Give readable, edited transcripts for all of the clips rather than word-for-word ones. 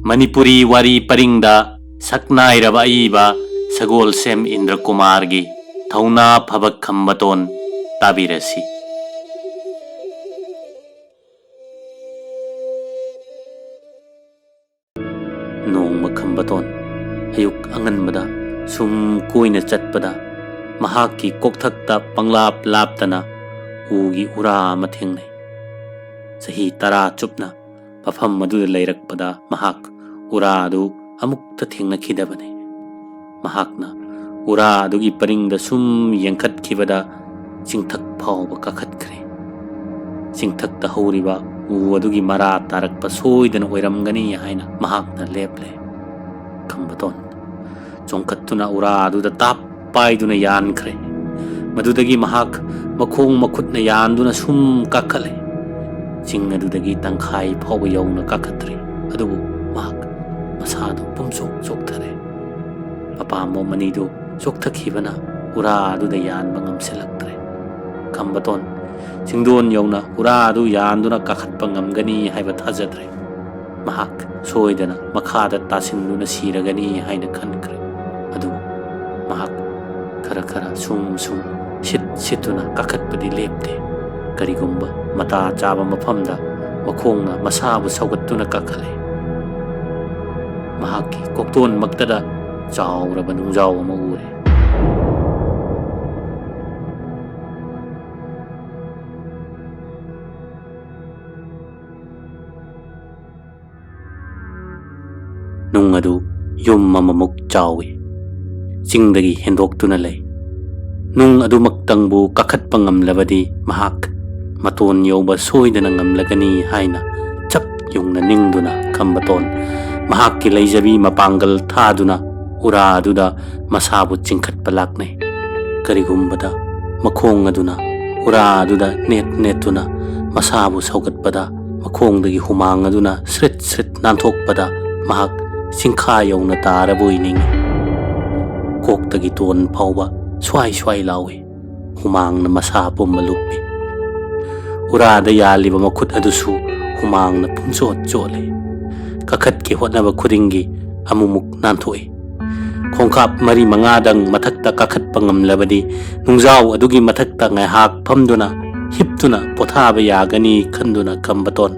मणिपुरी वारी परिंगदा सक्नाइरबा अईबा सगोलसेम इंद्र कुमार की थौना फबक खंबतोन ताबिरसी। नोंग खंबतोन अयुक अंगनबदा सुम कोइना चटपदा महाकी कोकथक्ता पंगलाप लापतना उगी उरा मथेंगने सही तरा चुपना मफम मदुद लैरकपदा महाक उरा अदु अमुक्त थेंगनखिदबने। महाकना उरा अदुगी परिंगदा सुम यंखतखिबदा चिंथक फावब काखतख्रे। चिंथक हौरिबा उ अदुगी मरा तारकप सोइदन ओइरमगनी हाइना महाकना लेपले। खंबतोन चोंखत्तुना उरा अदुदा ताप पाइदुना यानख्रे। मदुदगी महाक मखोंग मखुतना यानदुना सुम काखले। चिंग अदुदगी तंखाई फाव यौना काखत्रे अदुबु महाक मसादु पुमसोक चोकथरे। अपामो मनीदु चोकथखिबना उरा अदुदा यानबा ngamsilaktre। खंबतोन चिंगदोन यौना उरा अदु यानदुना काखत्पा ngamgani हाइबा थाजद्रे। महाक सोइदना मखादा तासिन्दुना सिरगनी हाइना खनख्रे। अदु महाक खरा खरा सुम सुम सितुना काखत्पदि लेपते। करिगुम्बा मता चाबा मफमदा मखोंगना मसाबु सौगत्तुना काखले। महाकी कोक्तोन मक्तदा चाउरबा नुंजाव अमा उरे। नुंग अदु युम अममुक चावी चिंगदगी हेंदोक्तुना लै। नुंग अदु मक्तंगबु काखत्पा ngamlabadi महाक मतोन यौबा सोइदना ngamlagani हाइना चप युंगना निंगदुना खंबतोन महाकी लैजबी मपांगल थादुना उरा अदुदा मसाबु चिंखत्पा लाक्ने। करिगुम्बदा मखोंग अदुना उरा अदुदा नेट नेटुना मसाबु सौगत्पदा मखोंगदगी हुमांग अदुना स्रित स्रित नांथोकपदा महाक सिंखा यौना तारबोइनिंग। कोक्तगी तोन फावबा स्वाई स्वाई लावे हुमांगना मसा पुम्बा लुप्पी। उरादा यालिबा मखुत अदुसु हुमांगना पुंचोत चोले। काखत्के होतनबा खुदिंगी अमुमुक नांथोए। खोंखाप मरी मंगादंग मथक्ता काखत्पा ngamlabadi नुंजाव अदुगी मथक्ता ngaiहाक फमदुना हिप्तुना पोथाबा यागनी खंदुना खंबतोन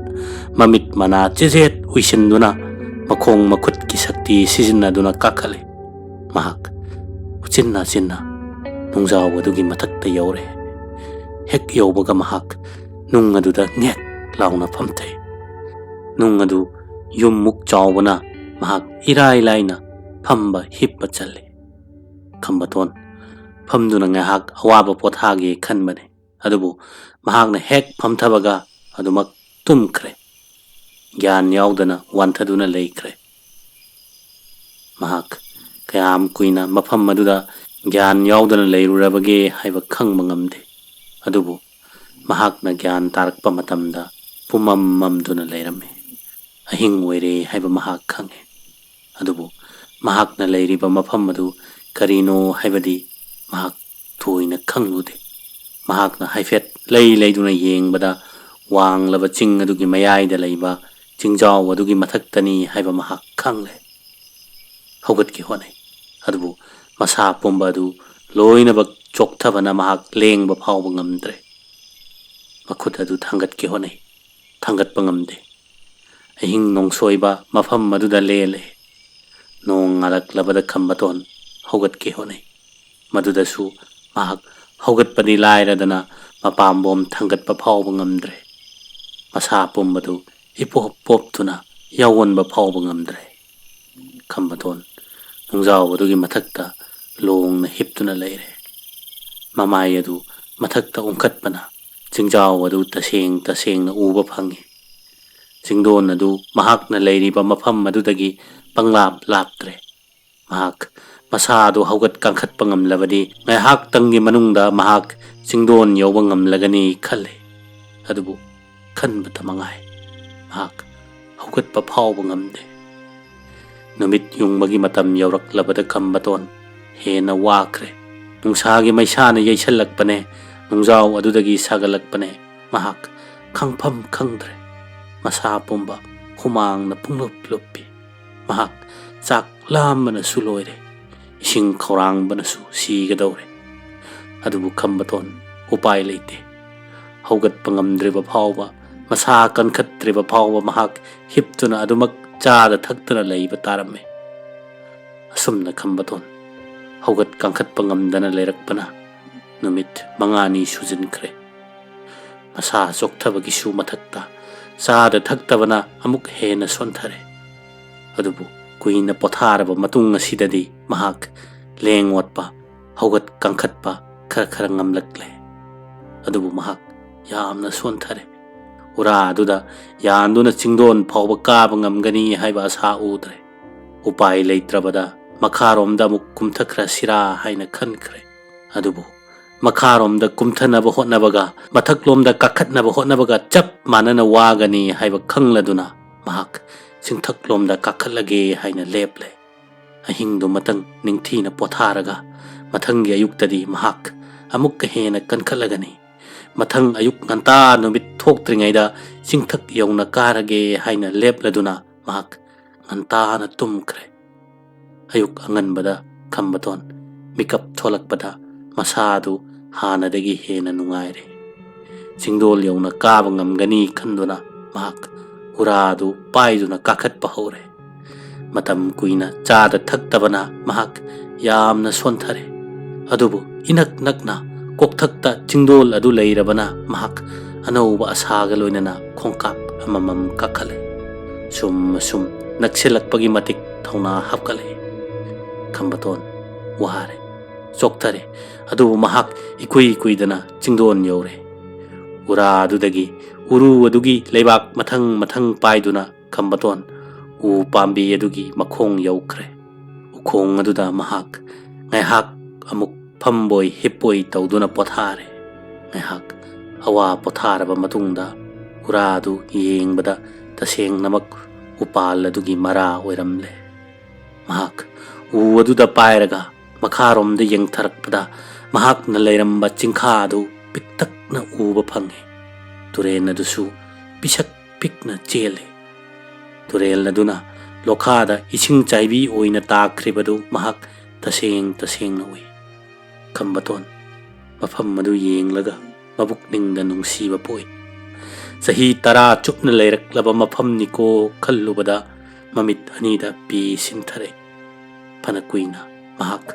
ममित मना चेजेत उइसिन्दुना मखोंग मखुत की शक्ति सिजिन्नदुना काखले। महाक उचिन्ना चिन्ना नुंजाव अदुगी मथक्ता यौरे। Keck यौबगा महाक नुंग अदुदा nget लाउना फमथे। नुंग अदु युममुक चावबना महाक इराई लाइना फम्बा हिप्पा चले। खंबतोन फमदुना ngaiहाक अवाबा पोथागे खनबने अदुबु महाकना हेक फमथबगा अदुमक तुमख्रे। ज्ञान याउदना वांथदुना लेख्रे। महाक कयाम कुइना मफम अदुदा ज्ञान याउदना लेरुरबगे हाइबा खंगबा ngamde। अदुबु महाकना ज्ञान तारकपा मतमदा पुमम ममदुना लेरमे। अहिंग ओइरे हाइबा महाक खंगे। अदुबु महाकना लेरिबा मफम अदु करिनो हाइबदी महाक थोइना खंगुदे। महाकना हाइफेट लैदुना येंगबदा वांगलबा चिंग अदुगी मयाइदा लैबा चिंगजाव अदुगी मथक्तनी हाइबा महाक खंगले। हौगतकी होनै अदुबु मसा पुम्बा अदु लोइनबा चोकथबना महाक लेंगबा फावबा ngamdre। मखुत अदु थांगतकी होनै थांगतपा ngamde। अहिंग नोंगसोइबा मफम मदुदा लेले। नोंग alaklabada खंबतोन हौगतकी होनै मदुदसु महाक हौगतपदी लाइरदना मपामबोम थांगतपा फावबा ngamdre। मसा पुम्बदु इपोप पोपतुना यावनबा फावबा ngamdre। खंबतोन नुंजाव अदुगी मथक्ता लोंगना हिप्तुना लेरे। ममाई अदु मथक्ता उंखतपना चिंगजाव अदु तसेंग तसेंगना उबा फंगे। चिंगदोन अदु महाकना लेरिबा मफम अदुदगी पंगलाप लापत्रे। महाक मसा अदु हौगत कांखतपा ngamlabadi ngaiहाक तंगी मनुंगदा महाक चिंगदोन यौबा ngamlagani खले। अदुबु खनबता मंगाय महाक हौगतपा फावबा ngamde। नुमित युंगबगी मतम यौरक्लबदा खंबतोन हेना वाख्रे। नुंसागी मैसाना यैसल्लकपने नुंजाव अदुदगी सागलकपने महाक खंगफम खंगद्रे। मसा Pumbaa हुमांगना पुंगलुप लुप्पी। mahak chak lambanasu loire ising khorang-banasu sigadore adubu khambaton upai leite haugat pangamdriba phawba masa kankhatriba phawba mahak hiptuna adumak chada thaktuna leiba tarame asumna khambaton haugat kankhat pangamdana leirakpana numit mangani sujinkre masa sokthabagi su mathakta chada thaktabana amuk hena sonthare adubu kuina potharaba matung asidadi mahak lengwatpa haugat kankhatpa khara ngamlakle adubu mahak yamna sonthare ura aduda yanduna chingdon phawba kaba ngamgani haiba asa udre upai leitrabada makharomda muk kumthakra sira haina khankre adubu makharomda kumthanaba hotnabaga mathaklomda kakhatnaba hotnabaga chap manana wagani haiba khangladuna mahak singthaklomda kakhatlage haina leple ahingdu matang ningthina potharaga mathangi ayuktadi mahak amuk hena kankhalagani mathang ayuk nganta numit thoktringaida singthak yauna karage haina lepladuna mahak nganta na tumkre ayuk anganbada khambaton mikap tholakpada masadu hanadagi hena nungaire singdol yauna kaba ngamgani khanduna mahak uradu paiduna kakhatpa hore matam kuina chada thaktabana mahak yamna sonthare adubu inak nakna kokthakta chingdol adu leirabana mahak anauba asaga loinana khongkap amamam kakhale sum naksilakpagi matik thauna hapkale khambaton wahare soktare adubu mahak ikui kuidana chingdon yore ura adudagi uru adugi leibak mathang paiduna khambaton u pambi adugi makhong yaukre ukhong aduda mahak ngaihak amuk phamboi hipoi tauduna pothare ngaihak awa potharaba matungda ura adu yengbada taseng namak upal adugi mara oiramle mahak u aduda pairaga makharomda yengtharakpada mahakna leiramba chingkha adu piktakna uba phange turen adusu pisak pikna chele turel aduna lokhada ising chaibi oina takribadu mahak taseng na ui khambaton mafam madu yenglaga mabuk ningda nungsiba poi sahi tara chupna leiraklaba mafam niko khallubada mamit anida pi sinthare phana kuina mahak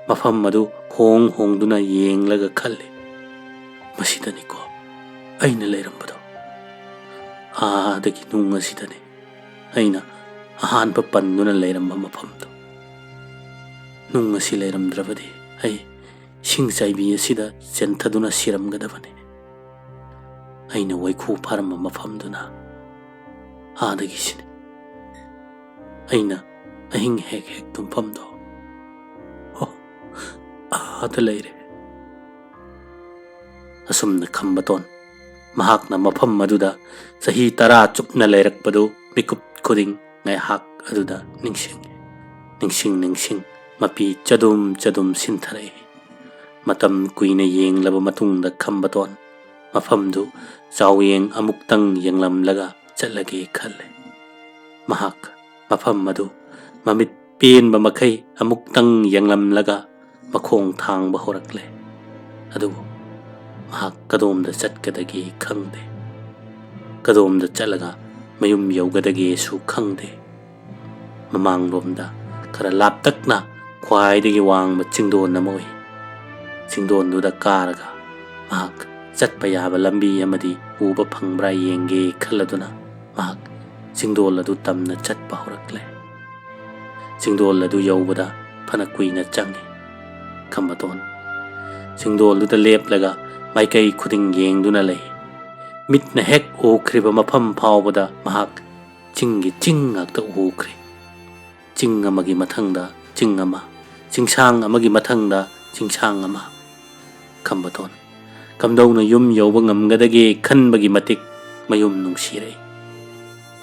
mafam madu hongduna yenglaga khalle masidaniko aina leirambado adagi nunga sidane aina ahanpa panduna leiramba mafamdo nunga si leiramdrabadi ai singchaibi asida senthaduna siramgadabane aina waikhu pharamba mafamduna adagi sine aina ahing hek tumfamdo ada leire asumna khambaton mahakna mafam maduda sahi tara chupna leirakpadu mikup khuding ngaihak aduda ningsing mapi chadum sinthare matam kuina yenglaba matungda khambaton mafamdu chaweng amuktang yenglamlaga chatlage khalle mahak mafam madu mamit penba makhai amuktang yenglamlaga makhong thangba horakle adubu mahak kadomda chatkadagi khangde kadomda chalaga mayum yaugadagi su khangde mamanglomda khara laptakna khwaidagi wangba chingdon namoi chingdonduda karaga mahak chatpa yaba lambi amadi uba phangbra yenge khalladuna mahak chingdol adu tamna chatpa horakle chingdol adu yaubada phana kuina change khambaton chingdolduda leplaga maikai khuding yengduna lei mitna hek okriba mafam phawbada mahak chinggi chingakta okri ching amagi mathangda ching ama chingsang amagi mathangda chingsang ama khambaton kamdowna yum yauba ngamgadage khanbagi matik mayum nungsirei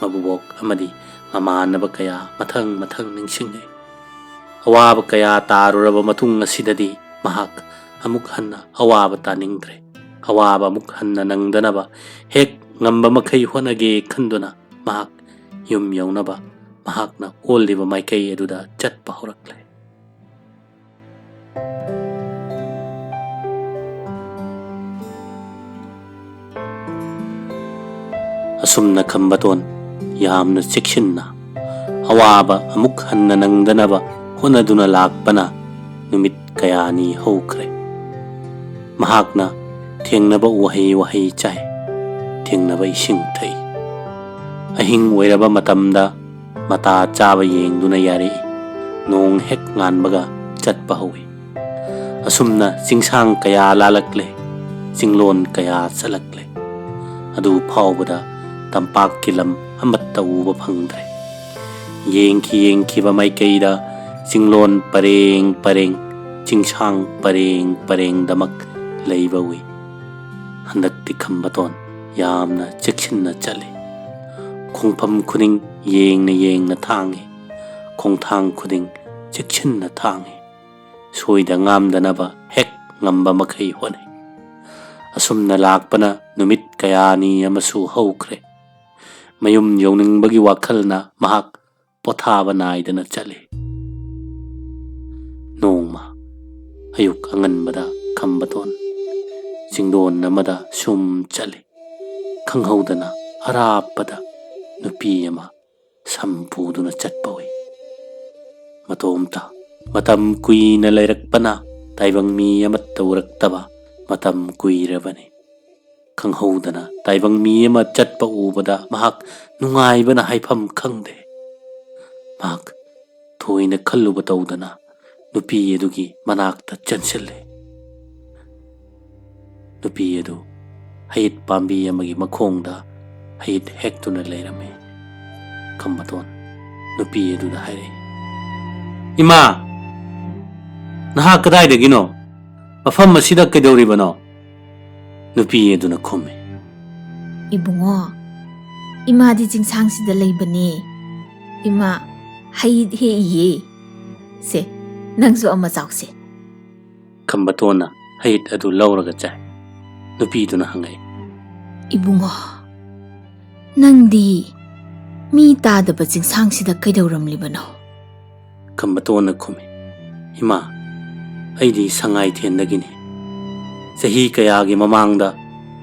mabubok amadi mamanaba kaya mathang ningsingai awaba kaya taruraba matung asidadi mahak amuk hanna awaba taningdre awaba amuk hanna nangdanaba hek ngamba makhai honage khanduna mahak yum yaunaba mahakna olliba maikai aduda chatpa horakle. Asumna kambaton yamna chekshinna awaba amuk hanna nangdanaba honaduna lakpana numit kayani hokre. Mahakna thengnaba wahai chai thengnaba ising thai. Ahing oiraba matamda mata chaba yengduna yari nong hek nganbaga chatpa howi. Asumna singsang kaya lalakle singlon kaya salakle. Adu phawbada tampak kilam amatta uba phangdre. Yengki ba maikaida singlon pareng chingsang pareng damak leibawi. Handakti kambaton yamna chekshinna chale. Khongpham khuning yengna thangi khongthang khuding chekshinna thangi. Soida ngamdanaba hek ngamba makai honai. Asumna lakpana numit kayani amasu hokre. Mayum yauningbagi wakhalna mahak pothaba naidana chale. Nongma ayuk anganbada kambaton singdon namada sum chale. Khanghaudana arapada nupi ama sampuduna chatpawi. Matomta matam kuina lairakpana taibang mi amatta uraktaba matam kuirabani. Khanghaudana taibang mi ama chatpa ubada mahak nungaibana haifam khangde. Mahak thoina khalluba tawdana nupi edugi manakta chanchille. Nupi edu hayit pambi amagi makhongda hayit hektuna leirame. Kambaton nupi edu da haire. Ima naha kadaidagino mafam asida kaidoribano. Nupi eduna khome. Ibungo ima di jingsangsidda leibane. Ima hayit he ye se nangsu ama chawse. Kambatona hayit adu lauraga chai. Nupi duna hangai. Ibungo nangdi mi tadaba jingsangsidda kaidauramlibano. Kambatona khome. Ima aidi sangai thendagini. Sahi kayagi mamangda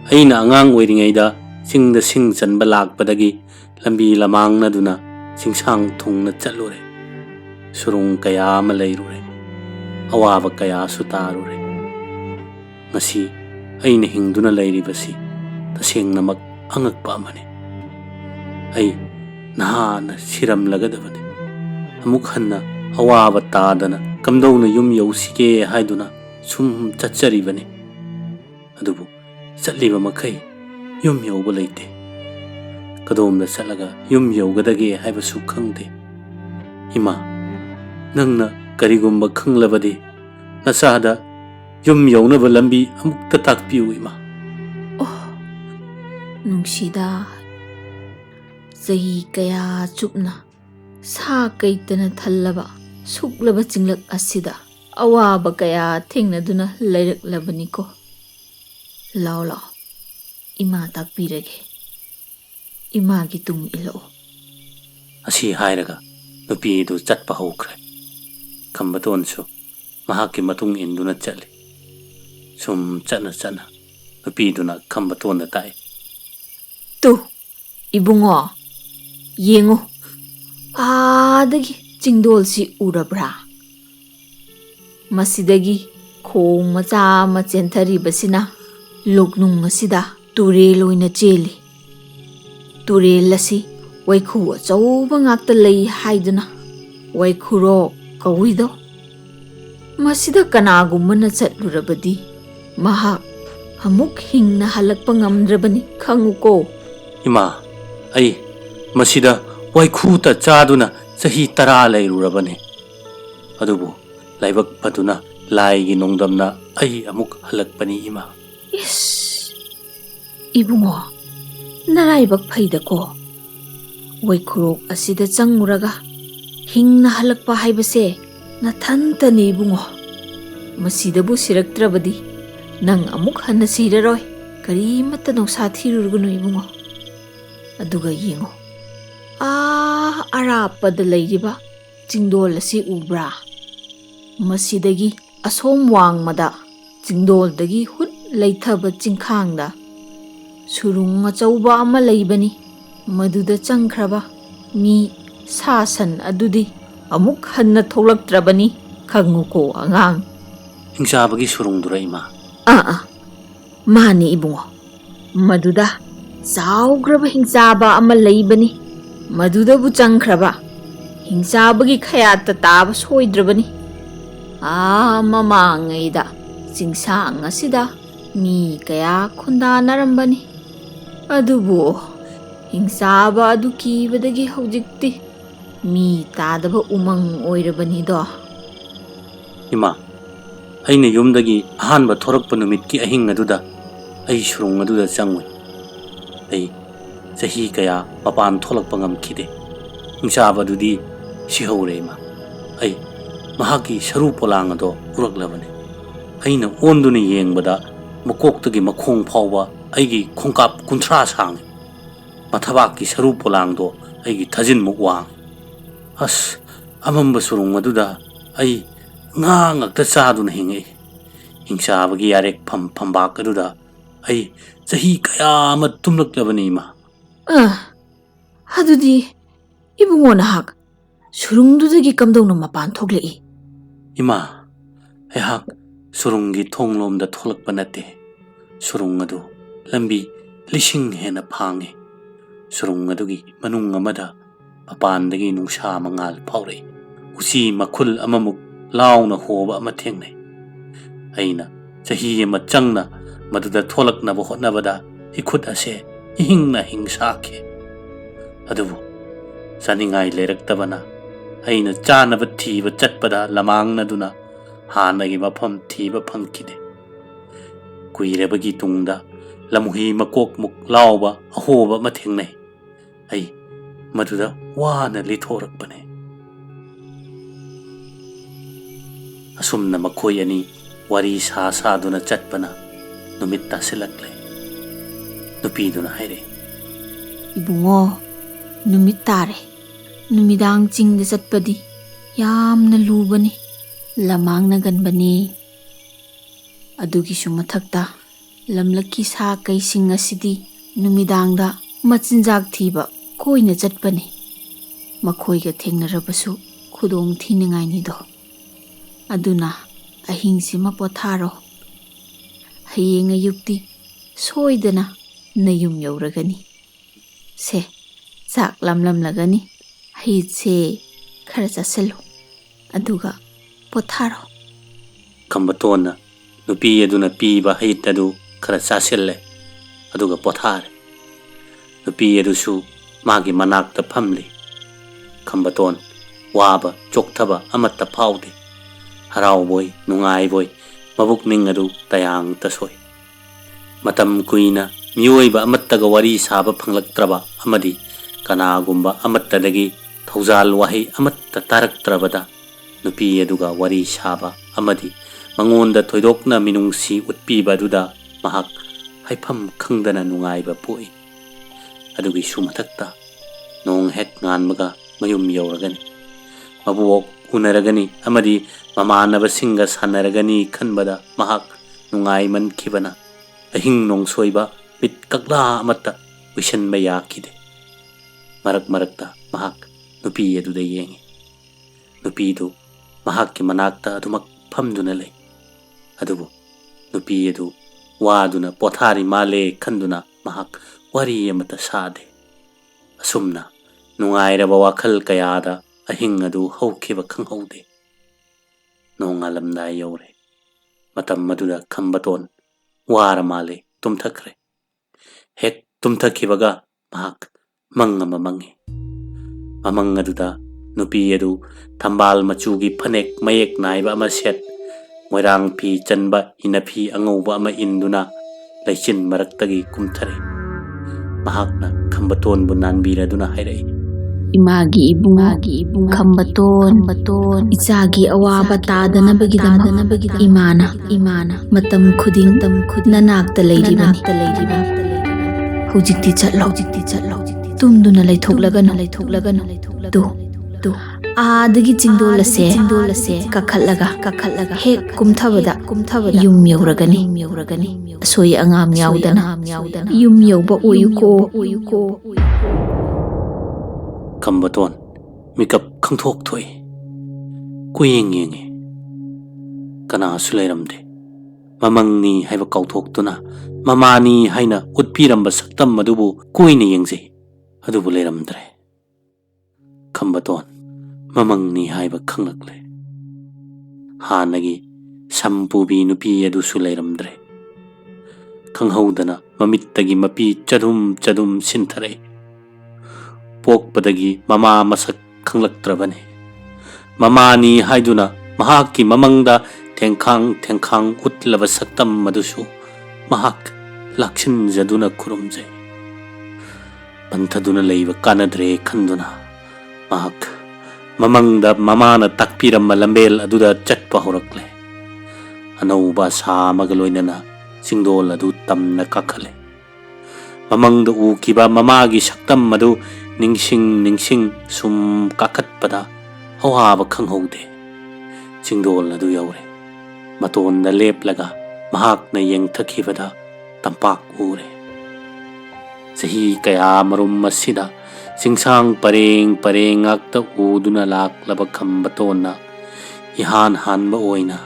aina angang oiringaida singda sing chanba lakpadagi lambi lamangna duna singsang thungna chalure. Surung kaya ama leirure. Awaba kaya sutarure. Ngasi aina hingduna leiribasi tasengnamak angakpa amane. Ai nahana siram lagadabane. Amuk hanna awaba tadana kamdowna yum yausige haiduna sum chacharibane. Adubu satliba makai yum yauba leite. Kadomda satlaga yum yaugadage haibasu khangde. Ima nangna karigumba khanglabadi nasada yum yaunaba lambi amukta takpiu ima. Oh nungsida zahi kaya chupna sa kaitana thallaba suklaba jinglak asida awaba kaya thengnaduna lairak ko. Lao ima takpirage ima gi tung ilo. Asi hairaga nupi edu chatpa hokre. Kambatonsu mahaki matung induna chale. Sum chana nupi eduna kambatona tai. Tu ibungo yengo adagi jingdol si urabra. Masidagi khong macha ma chenthari basina loknung asida turel oina cheli. Turel asi waikhu achauba ngakta lei haiduna waikhuro kawido. Masida kanagumana chatlurabadi mahak amuk hingna halakpa ngamdrabani khanguko. Ima ai masida waikhuta chaduna sahi 10 leirurabane. Adubu laibak paduna laigi nongdamna ai amuk halakpani ima. Yes ibungo naraibak phaidako waikhurok asida changuraga hingna halakpa haibase nathantani ibungo. Masidabu siraktrabadi nang amuk hanna siraroi karimata nongsa thirurgunu ibungo. Aduga yengo ꯑꯔꯥꯞꯄꯗ ꯂꯩꯔꯤꯕ ꯆꯤꯡꯗꯣꯜ ꯑꯁꯤ ꯎꯕ꯭ꯔꯥ? ꯃꯁꯤꯗꯒꯤ ꯑꯁꯣꯝ ꯋꯥꯡꯃꯗ ꯆꯤꯡꯗꯣꯜꯗꯒꯤ ꯍꯨꯠ ꯂꯩꯊꯕ ꯆꯤꯡꯈꯥꯡꯗ ꯁꯨꯔꯨꯡ ꯑꯆꯧꯕ ꯑꯃ ꯂꯩꯕꯅꯤ꯫ ꯃꯗꯨꯗ ꯆꯪꯈ꯭ꯔꯕ ꯃꯤ ꯁꯥ ꯁꯟ ꯑꯗꯨꯗꯤ ꯑꯃꯨꯛ ꯍꯟꯅ ꯊꯣꯛꯂꯛꯇ꯭ꯔꯕꯅꯤ, ꯈꯪꯉꯨꯀꯣ ꯑꯉꯥꯡ꯫ ꯍꯤꯡꯆꯥꯕꯒꯤ ꯁꯨꯔꯨꯡꯗꯨꯔ ꯏꯃꯥ? ꯃꯥꯅꯤ ꯏꯕꯨꯡꯉꯣ꯫ ꯃꯗꯨꯗ ꯆꯥꯎꯈ꯭ꯔꯕ ꯍꯤꯡꯆꯥꯕ ꯑꯃ ꯂꯩꯕꯅꯤ꯫ ꯃꯗꯨꯗꯕꯨ ꯆꯪꯈ꯭ꯔꯕ ꯍꯤꯡꯆꯥꯕꯒꯤ ꯈꯌꯥꯠꯇ ꯇꯥꯕ ꯁꯣꯏꯗ꯭ꯔꯕꯅꯤ꯫ ꯃꯃꯥꯡꯉꯩꯗ ꯆꯤꯡꯁꯥꯡ ꯑꯁꯤꯗ ꯃꯤ ꯀꯌꯥ ꯈꯨꯟꯗꯥꯅꯔꯝꯕꯅꯤ꯫ ꯑꯗꯨꯕꯨ ꯍꯤꯡꯆꯥꯕ ꯑꯗꯨ ꯀꯤꯕꯗꯒꯤ ꯍꯧꯖꯤꯛꯇꯤ ꯃꯤ ꯇꯥꯗꯕ ꯎꯃꯪ ꯑꯣꯏꯔꯕꯅꯤꯗꯣ꯫ ꯏꯃꯥ, ꯑꯩꯅ ꯌꯨꯝꯗꯒꯤ ꯑꯍꯥꯟꯕ ꯊꯣꯔꯛꯄ ꯅꯨꯃꯤꯠꯀꯤ ꯑꯍꯤꯡ ꯑꯗꯨꯗ ꯑꯩ ꯁꯨꯔꯨꯡ ꯑꯗꯨꯗ ꯆꯪꯉꯨꯏ꯫ ꯑꯩ ꯆꯍꯤ ꯀꯌꯥ ꯃꯄꯥꯟ ꯊꯣꯛꯂꯛꯄ ꯉꯝꯈꯤꯗꯦ꯫ ꯍꯤꯡꯆꯥꯕ ꯑꯗꯨꯗꯤ ꯁꯤꯍꯧꯔꯦ ꯏꯃꯥ꯫ ꯑꯩ ꯃꯍꯥꯛꯀꯤ ꯁꯔꯨ ꯄꯣꯂꯥꯡ ꯑꯗꯣ ꯎꯔꯛꯂꯕꯅꯤ꯫ ꯑꯩꯅ ꯑꯣꯟꯗꯨꯅ ꯌꯦꯡꯕꯗ ꯃꯀꯣꯛꯇꯒꯤ ꯃꯈꯣꯡ ꯐꯥꯎꯕ ꯑꯩꯒꯤ ꯈꯣꯡꯀꯥꯞ 30 ꯁꯥꯡꯉꯤ꯫ ꯃꯊꯕꯥꯛꯀꯤ ꯁꯔꯨ ꯄꯣꯂꯥꯡꯗꯣ ꯑꯩꯒꯤ ꯊꯥꯖꯤꯟꯃꯨꯛ ꯋꯥꯡꯉꯤ꯫ ꯑꯁ, ꯑꯃꯝꯕ ꯁꯨꯔꯨꯡ ꯑꯗꯨꯗ ꯑꯩ ꯉꯥ ꯉꯛꯇ ꯆꯥꯗꯨꯅ ꯍꯤꯡꯉꯛꯏ꯫ ꯍꯤꯡꯆꯥꯕꯒꯤ ꯌꯥꯔꯦꯛꯐꯝ ꯐꯝꯕꯥꯛ ꯑꯗꯨꯗ ꯑꯩ ꯆꯍꯤ ꯀꯌꯥ ꯑꯃ ꯇꯨꯝꯂꯛꯂꯕꯅꯤ ꯏꯃꯥ꯫ ꯑꯗꯨꯗꯤ ꯏꯕꯨꯡꯉꯣ ꯅꯍꯥꯛ ꯁꯨꯔꯨꯡꯗꯨꯗꯒꯤ ꯀꯝꯗꯧꯅ ꯃꯄꯥꯟ ꯊꯣꯛꯂꯛꯏ? ꯏꯃꯥ, ꯑꯩꯍꯥꯛ ꯁꯨꯔꯨꯡꯒꯤ ꯊꯣꯡꯂꯣꯝꯗ ꯊꯣꯛꯂꯛꯄ ꯅꯠꯇꯦ꯫ ꯁꯨꯔꯨꯡ ꯑꯗꯨ ꯂꯝꯕꯤ 1000 ꯍꯦꯟꯅ ꯐꯥꯡꯉꯤ꯫ ꯁꯨꯔꯨꯡ ꯑꯗꯨꯒꯤ ꯃꯅꯨꯡ ꯑꯃꯗ ꯃꯄꯥꯟꯗꯒꯤ ꯅꯨꯡꯁꯥ ꯃꯉꯥꯜ ꯐꯥꯎꯔꯛꯏ꯫ ꯎꯆꯤ ꯃꯈꯨꯜ ꯑꯃꯃꯨꯛ ꯂꯥꯎꯅ ꯍꯣꯕ ꯑꯃ ꯊꯦꯡꯅꯩ꯫ ꯑꯩꯅ ꯆꯍꯤ ꯑꯃ ꯆꯪꯅ ꯃꯗꯨꯗ ꯊꯣꯛꯂꯛꯅꯕ ꯍꯣꯠꯅꯕꯗ ꯏꯈꯨꯠ ꯑꯁꯦ ꯏꯍꯤꯡꯅ ꯍꯤꯡꯁꯥꯈꯤ꯫ ꯑꯗꯨꯕꯨ ꯆꯥꯅꯤꯡꯉꯥꯏ ꯂꯩꯔꯛꯇꯕꯅ ꯑꯩꯅ ꯆꯥꯅꯕ ꯊꯤꯕ ꯆꯠꯄꯗ ꯂꯃꯥꯡꯅꯗꯨꯅ ꯍꯥꯟꯅꯒꯤ ꯃꯐꯝ ꯊꯤꯕ ꯐꯪꯈꯤꯗꯦ꯫ ꯀꯨꯏꯔꯕꯒꯤ ꯇꯨꯡꯗ ꯂꯝꯍꯨꯏ ꯃꯀꯣꯛꯃꯨꯛ ꯂꯥꯎꯕ ꯑꯍꯣꯕ ꯑꯃ ꯊꯦꯡꯅꯩ꯫ ꯑꯩ ꯃꯗꯨꯗ ꯋꯥꯅ ꯂꯤꯊꯣꯔꯛꯄꯅꯤ꯫ ꯑꯁꯨꯝꯅ ꯃꯈꯣꯏ ꯑꯅꯤ ꯋꯥꯔꯤ ꯁꯥꯗꯨꯅ ꯆꯠꯄꯅ ꯅꯨꯃꯤꯠ ꯇꯥꯁꯤꯜꯂꯛꯂꯦ꯫ ꯅꯨꯄꯤꯗꯨꯅ ꯍꯥꯏꯔꯛꯏ, ꯏꯕꯨꯡꯉꯣ, ꯅꯨꯃꯤꯠ ꯇꯥꯔꯦ꯫ ꯅꯨꯃꯤꯗꯥꯡ ꯆꯤꯡꯗ ꯆꯠꯄꯗꯤ ꯌꯥꯝꯅ ꯂꯨꯕꯅꯤ, ꯂꯃꯥꯡꯅꯒꯟꯕꯅꯤ꯫ ꯑꯗꯨꯒꯤꯁꯨ ꯃꯊꯛꯇ ꯂꯝꯂꯛꯀꯤ ꯁꯥ ꯀꯩꯁꯤꯡ ꯑꯁꯤꯗꯤ ꯅꯨꯃꯤꯗꯥꯡꯗ ꯃꯆꯤꯟꯖꯥꯛ ꯊꯤꯕ ꯀꯣꯏꯅ ꯆꯠꯄꯅꯤ꯫ ꯃꯈꯣꯏꯒ ꯊꯦꯡꯅꯔꯕꯁꯨ ꯈꯨꯗꯣꯡ ꯊꯤꯅꯤꯡꯉꯥꯏꯅꯤꯗꯣ꯫ ꯑꯗꯨꯅ ꯑꯍꯤꯡꯁꯤꯃ ꯄꯣꯊꯥꯔꯣ꯫ ꯍꯌꯦꯡ ꯑꯌꯨꯛꯇꯤ ꯁꯣꯏꯗꯅ ꯅꯌꯨꯝ ꯌꯧꯔꯒꯅꯤ꯫ ꯁꯦ, ꯆꯥꯛ ꯂꯥꯝꯂꯝꯂꯒꯅꯤ, ꯍꯩꯁꯦ ꯈꯔ ꯆꯥꯁꯤꯜꯂꯨ, ꯑꯗꯨꯒ ꯄꯣꯊꯥꯔꯣ꯫ ꯈꯝꯕꯇꯣꯟꯅ ꯅꯨꯄꯤ ꯑꯗꯨꯅ ꯄꯤꯕ ꯍꯩꯠ ꯑꯗꯨ ꯈꯔ ꯆꯥꯁꯤꯜꯂꯦ, ꯑꯗꯨꯒ ꯄꯣꯊꯥꯔꯦ꯫ ꯅꯨꯄꯤ ꯑꯗꯨꯁꯨ ꯃꯥꯒꯤ ꯃꯅꯥꯛꯇ ꯐꯝꯂꯤ꯫ ꯈꯝꯕꯇꯣꯟ ꯋꯥꯕ ꯆꯣꯛꯊꯕ ꯑꯃꯠꯇ ꯐꯥꯎꯗꯦ꯫ ꯍꯔꯥꯎꯕꯣꯏ ꯅꯨꯡꯉꯥꯏꯕꯣꯏ ꯃꯕꯨꯛꯅꯤꯡ ꯑꯗꯨ ꯇꯌꯥꯡ ꯇꯁꯣꯏ꯫ ꯃꯇꯝ ꯀꯨꯏꯅ ꯃꯤꯑꯣꯏꯕ ꯑꯃꯠꯇꯒ ꯋꯥꯔꯤ ꯁꯥꯕ ꯐꯪꯂꯛꯇ꯭ꯔꯕ ꯑꯃꯗꯤ ꯀꯅꯥꯒꯨꯝꯕ ꯑꯃꯠꯇꯗꯒꯤ ꯊꯧꯖꯥꯜ ꯋꯥꯍꯩ ꯑꯃꯠꯇ ꯇꯥꯔꯛꯇ꯭ꯔꯕꯗ ꯅꯨꯄꯤ ꯑꯗꯨꯒ ꯋꯥꯔꯤ ꯁꯥꯕ ꯑꯃꯗꯤ ꯃꯉꯣꯟꯗ ꯊꯣꯏꯗꯣꯛꯅ ꯃꯤꯅꯨꯡꯁꯤ ꯎꯠꯄꯤꯕ ꯑꯗꯨꯗ ꯃꯍꯥꯛ ꯍꯥꯏꯐꯝ ꯈꯪꯗꯅ ꯅꯨꯡꯉꯥꯏꯕ ꯄꯣꯛꯏ꯫ ꯑꯗꯨꯒꯤꯁꯨ ꯃꯊꯛꯇ ꯅꯣꯡ ꯍꯦꯛ ꯉꯥꯟꯕꯒ ꯃꯌꯨꯝ ꯌꯧꯔꯒꯅꯤ, ꯃꯕꯨꯑꯣꯛ ꯎꯅꯔꯒꯅꯤ ꯑꯃꯗꯤ ꯃꯃꯥꯟꯅꯕꯁꯤꯡꯒ ꯁꯥꯟꯅꯔꯒꯅꯤ ꯈꯟꯕꯗ ꯃꯍꯥꯛ ꯅꯨꯡꯉꯥꯏꯃꯟꯈꯤꯕꯅ ꯑꯍꯤꯡ ꯅꯣꯡꯁꯣꯏꯕ ꯃꯤꯠ ꯀꯛꯂꯥ ꯑꯃꯠꯇ ꯎꯏꯁꯟꯕ ꯌꯥꯈꯤꯗꯦ꯫ ꯃꯔꯛ ꯃꯔꯛꯇ ꯃꯍꯥꯛ ꯅꯨꯄꯤ ꯑꯗꯨꯗ ꯌꯦꯡꯉꯤ꯫ ꯅꯨꯄꯤꯗꯨ ꯃꯍꯥꯛꯀꯤ ꯃꯅꯥꯛꯇ ꯑꯗꯨꯃꯛ ꯐꯝꯗꯨꯅ ꯂꯩ꯫ ꯑꯗꯨꯕꯨ ꯅꯨꯄꯤ ꯑꯗꯨ ꯋꯥꯗꯨꯅ ꯄꯣꯊꯥꯔꯤ ꯃꯥꯜꯂꯦ ꯈꯟꯗꯨꯅ ꯃꯍꯥꯛ ꯋꯥꯔꯤ ꯑꯃꯠꯇ ꯁꯥꯗꯦ꯫ ꯑꯁꯨꯝꯅ ꯅꯨꯡꯉꯥꯏꯔꯕ ꯋꯥꯈꯜ ꯀꯌꯥꯗ ꯑꯍꯤꯡ ꯑꯗꯨ ꯍꯧꯈꯤꯕ ꯈꯪꯍꯧꯗꯦ꯫ ꯅꯣꯡꯉꯥꯜꯂꯝꯗꯥꯏ ꯌꯧꯔꯦ꯫ ꯃꯇꯝ ꯑꯗꯨꯗ ꯈꯝꯕꯇꯣꯟ ꯋꯥꯔ ꯃꯥꯜꯂꯦ ꯇꯨꯝꯊꯈ꯭ꯔꯦ꯫ ꯍꯦꯛ ꯇꯨꯝꯊꯈꯤꯕꯒ ꯃꯍꯥꯛ ꯃꯪ ꯑꯃ ꯃꯪꯉꯤ꯫ ꯃꯃꯪ ꯑꯗꯨꯗ ꯅꯨꯄꯤ ꯑꯗꯨ ꯊꯝꯕꯥꯜ ꯃꯆꯨꯒꯤ ꯐꯅꯦꯛ ꯃꯌꯦꯛ ꯅꯥꯏꯕ ꯑꯃ ꯁꯦꯠ, ꯃꯣꯏꯔꯥꯡ ꯐꯤ ꯆꯟꯕ ꯏꯅꯐꯤ ꯑꯉꯧꯕ ꯑꯃ ꯏꯟꯗꯨꯅ ꯂꯩꯆꯤꯟ ꯃꯔꯛꯇꯒꯤ ꯀꯨꯝꯊꯔꯛꯏ꯫ ꯃꯍꯥꯛꯅ ꯈꯝꯕꯇꯣꯟꯕꯨ ꯅꯥꯟꯕꯤꯔꯗꯨꯅ ꯍꯥꯏꯔꯛꯏ, ꯏꯃꯥꯒꯤ ꯏꯕꯨꯡ ꯈꯝꯕꯇꯣꯟ, ꯏꯆꯥꯒꯤ ꯑꯋꯥꯕ ꯇꯥꯗꯅꯕꯒꯤꯗꯃꯛ ꯏꯃꯥꯅ ꯃꯇꯝ ꯈꯨꯗꯤꯡ ꯅꯅꯥꯛꯇ ꯂꯩꯔꯤꯕꯅꯤ꯫ ꯍꯧꯖꯤꯛꯇꯤ ꯆꯠꯂꯣ, ꯇꯨꯝꯗꯨꯅ ꯂꯩꯊꯣꯛꯂꯒꯅꯨ꯫ तु आदगी चिंदोल से कखलगा हेक कुमथबदा युम यौरगनी सोई अंगाम याउदना युम यौबा ओयुको खम्बतोन मिकप खंथोक थोई कुयेंग येंगे कनासु लेरमदे ममंगनी हाइबा कौथोक्तुना ममानी हाइना उत्पीरंबा सक्तम मदुबु कुइने येंगजे अदुबु लेरमद्रे खम्बतोन ममंगनी हाइबा खंगलक्ले हानगी संपुबी नुपी अदुसु लेरमद्रे खंगहौदना ममित्तगी मपी चदुम सिंथरे पोकपदगी ममा मसक खंगलक्त्रबने ममानी हाइदुना महाकी ममंगदा तेंखांग उतलब सक्तम मदुसु महाक लाक्षिन जदुना खुरुमजे पंथदुना लेब कानद्रे खंदुना महाक ममंगदा ममाना ताकपीरम लंबेल अदुदा चटपा होरक्ले अनौबा सामग लोइनना सिंगदोल अदु तमना काखले ममंगदा उकिबा ममागी सक्तम मदु निंगसिंग सुम काखतपदा हवाब खंगहौदे सिंगदोल अदु यौरे मतोंदा लेपलगा महाकना येंगथखिबदा तंपाक उरे चही कया मरुम मसिदा सिंगसांग परेंग आक्ता उदुना लाक्लब खंबतोना इहान हानबा ओइना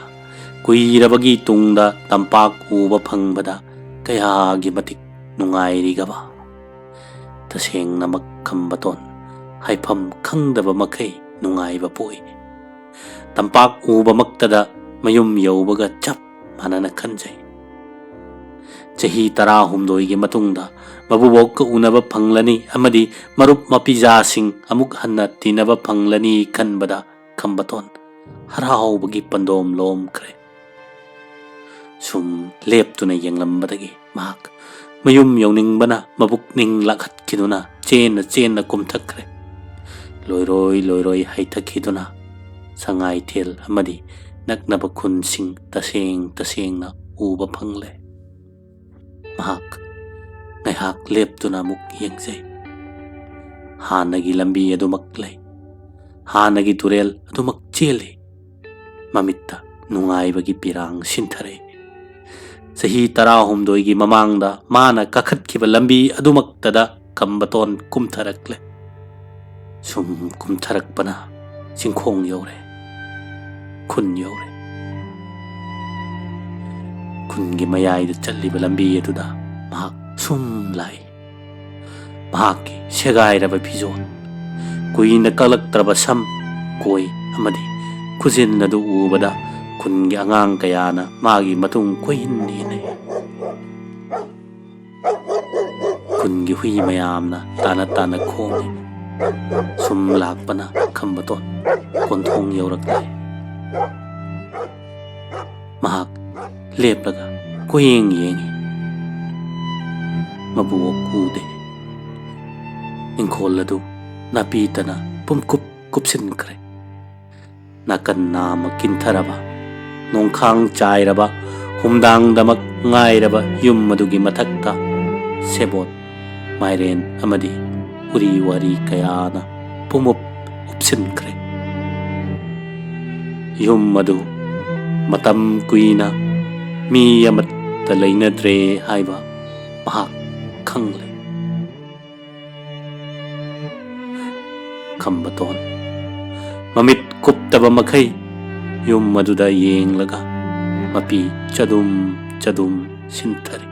कुइरबगी तुंगदा तंपाक उबा फंगबदा कयागी मतिक नुंगाइरिगबा तसेंगनमक खंबतोन हाइफम खंगदबा मखै नुंगाइबा पोइ तंपाक उबा मक्तदा मयुम यौबगा चप मानना खंजै चही 13 गी मतुंगदा मबुबोक उनबा फंगलनी अमदी मरुप मपिजासिंग अमुक हन्ना तिनबा फंगलनी खनबदा खंबतोन हराउबगी पंदोम लोमख्रे सुम लेपतुना येंगलंबदगी महाक मयुम यौनिंगबना मबुकनिंग लाखतखिदुना चेन कुमथख्रे लोइरोय हाइथखिदुना संगाई थेल अमदी नकनबा खुनसिंग तसेंगना उबा फंगले महाक ngayhak leptuna muk yengzai hanagi lambi adumak lay hanagi turel adumak chele mamitta nungaibagi pirang sinthare sahi 13 gi mamangda mana kakhatkiba lambi adumaktada kambaton kumtharakle sum kumtharakpana singkhong yore khun yore khungi mayai da challiba lambi aduda mahak sum lai mahaki segairaba phizon kuina kalaktraba sam koi amadi khujin nadu ubada khungi angang kayana magi matung koin ni khungi hui mayamna tana khongi sum lakpana khambaton konthong yaurakle mahak leplaga koyeng yengi mabuok ude ingkoladu napitana kupsin kre nakan nama kintharaba nongkhang chairaba humdang damak ngairaba yum madugi mathakta sebot mairen amadi uri wari kayana pumup upsin kre yum madu matam kuina mi amatta leinadre haiba mahak खंगले खंबतोन ममित कुप्तब मखै युम मदुदा येंगलगा मपी चदुम सिंथरे